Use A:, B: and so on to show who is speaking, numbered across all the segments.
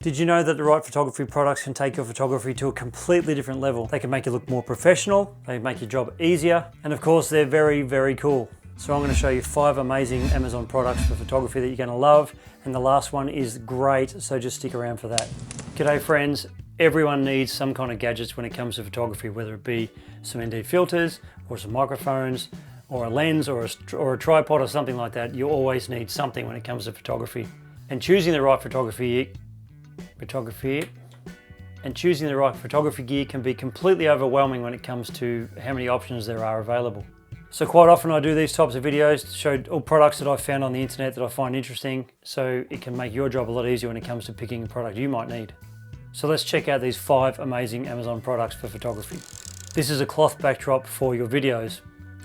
A: Did you know that the right photography products can take your photography to a completely different level? They can make you look more professional, they make your job easier, and of course they're very, very cool. So I'm going to show you 5 amazing Amazon products for photography that you're going to love, and the last one is great, so just stick around for that. G'day friends, everyone needs some kind of gadgets when it comes to photography, whether it be some ND filters, or some microphones, or a lens, or a tripod, or something like that. You always need something when it comes to photography. And choosing the right photography gear can be completely overwhelming when it comes to how many options there are available. So quite often I do these types of videos to show all products that I've found on the internet that I find interesting, so it can make your job a lot easier when it comes to picking a product you might need. So let's check out these 5 amazing Amazon products for photography. This is a cloth backdrop for your videos.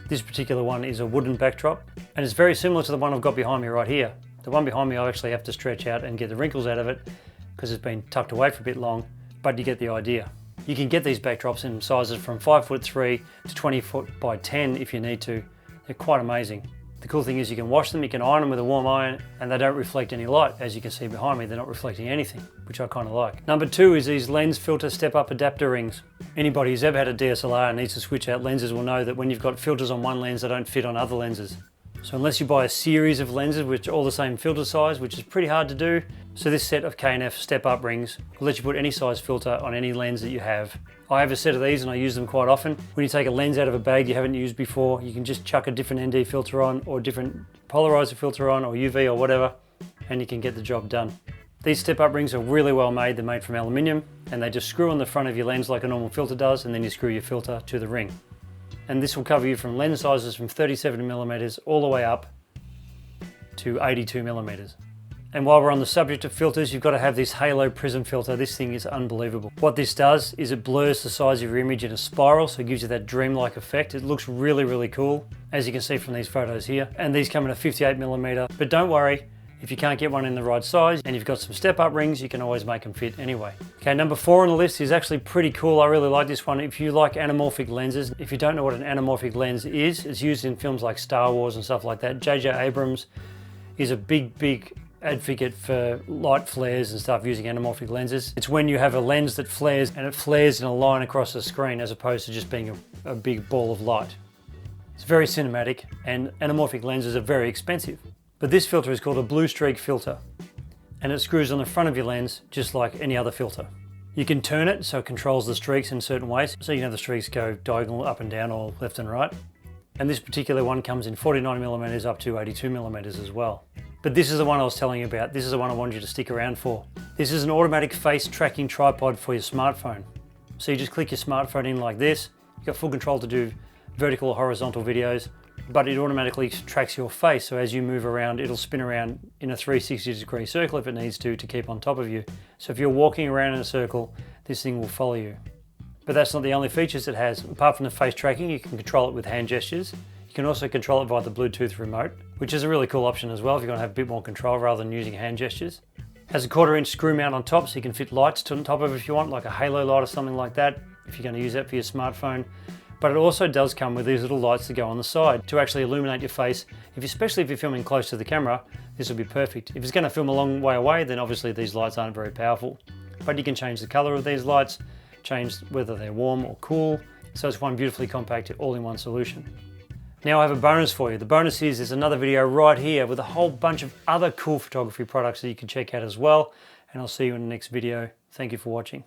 A: This particular one is a wooden backdrop, and it's very similar to the one I've got behind me right here. The one behind me I actually have to stretch out and get the wrinkles out of it because it's been tucked away for a bit long, but you get the idea. You can get these backdrops in sizes from 5'3" to 20 foot by 10 if you need to. They're quite amazing. The cool thing is you can wash them, you can iron them with a warm iron, and they don't reflect any light. As you can see behind me, they're not reflecting anything, which I kind of like. Number 2 is these lens filter step-up adapter rings. Anybody who's ever had a DSLR and needs to switch out lenses will know that when you've got filters on one lens, they don't fit on other lenses. So unless you buy a series of lenses which are all the same filter size, which is pretty hard to do, so this set of K&F step-up rings will let you put any size filter on any lens that you have. I have a set of these and I use them quite often. When you take a lens out of a bag you haven't used before, you can just chuck a different ND filter on, or a different polarizer filter on, or UV or whatever, and you can get the job done. These step-up rings are really well made. They're made from aluminium, and they just screw on the front of your lens like a normal filter does, and then you screw your filter to the ring. And this will cover you from lens sizes from 37mm all the way up to 82mm. And while we're on the subject of filters, you've got to have this halo prism filter. This thing is unbelievable. What this does is it blurs the size of your image in a spiral, so it gives you that dreamlike effect. It looks really, really cool, as you can see from these photos here. And these come in a 58mm, but don't worry, if you can't get one in the right size and you've got some step-up rings, you can always make them fit anyway. Okay, number 4 on the list is actually pretty cool. I really like this one. If you like anamorphic lenses, if you don't know what an anamorphic lens is, it's used in films like Star Wars and stuff like that. J.J. Abrams is a big advocate for light flares and stuff using anamorphic lenses. It's when you have a lens that flares and it flares in a line across the screen as opposed to just being a big ball of light. It's very cinematic, and anamorphic lenses are very expensive. But this filter is called a blue streak filter, and it screws on the front of your lens just like any other filter. You can turn it so it controls the streaks in certain ways, so you can have the streaks go diagonal up and down or left and right. And this particular one comes in 49mm up to 82mm as well. But this is the one I was telling you about. This is the one I wanted you to stick around for. This is an automatic face tracking tripod for your smartphone. So you just click your smartphone in like this. You've got full control to do vertical or horizontal videos, but it automatically tracks your face, so as you move around it'll spin around in a 360-degree circle if it needs to keep on top of you. So if you're walking around in a circle, this thing will follow you. But that's not the only features it has. Apart from the face tracking, you can control it with hand gestures. You can also control it via the Bluetooth remote, which is a really cool option as well if you want to have a bit more control rather than using hand gestures. It has a 1/4" screw mount on top, so you can fit lights on top of it if you want, like a halo light or something like that, if you're going to use that for your smartphone. But it also does come with these little lights that go on the side to actually illuminate your face. Especially if you're filming close to the camera, this will be perfect. If it's going to film a long way away, then obviously these lights aren't very powerful. But you can change the color of these lights, change whether they're warm or cool. So it's one beautifully compact all-in-one solution. Now I have a bonus for you. The bonus is there's another video right here with a whole bunch of other cool photography products that you can check out as well. And I'll see you in the next video. Thank you for watching.